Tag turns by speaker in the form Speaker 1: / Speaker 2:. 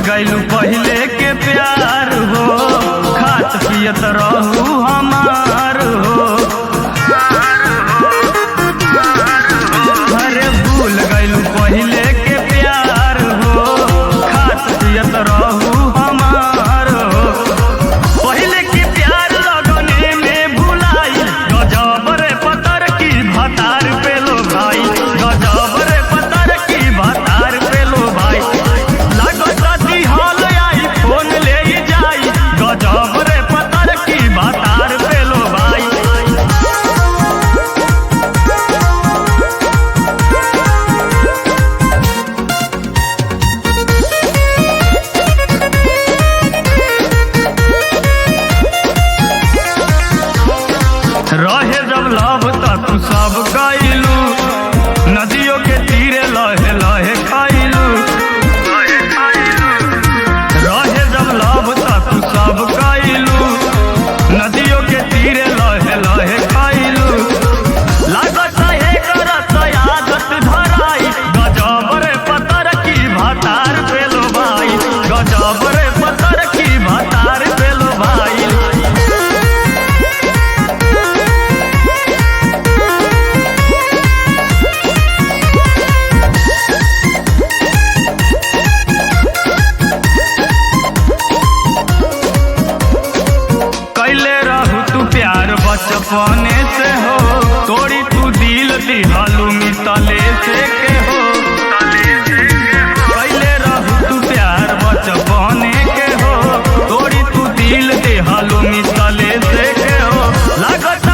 Speaker 1: गइलू पहले के प्यार हो, खात पियत रहू हमार हो। अरे भूल गइलू पहले के प्यार हो, खात पियत रहू हमार हो। पहले के प्यार लगने में भुलाई, गजब रे पतर की भतार पे लो भाई, गजब रे पतर की भतार पे लो भाई। गजब रे पतर की भतार पे लो भाई। रहे जब लव तक सब गइलू, नदियों के तीरे लहे लहे खाइलू। रहे जब लव तक सब गइलू, नदियों के तीरे लहे लहे खाइलू। लागत है करत आदत धराई, गजब रे पतर की भतार पे लो भाई, गजब रे पतर की भतार पे लो भाई। कैले रहू तू प्यार बचपने से हो, तोड़ी तू दिल दिहालू मितले से के हो। कैले रहू तू प्यार बचपने के हो, तोड़ी तू दिल दिहालू मितले से के हो। लागत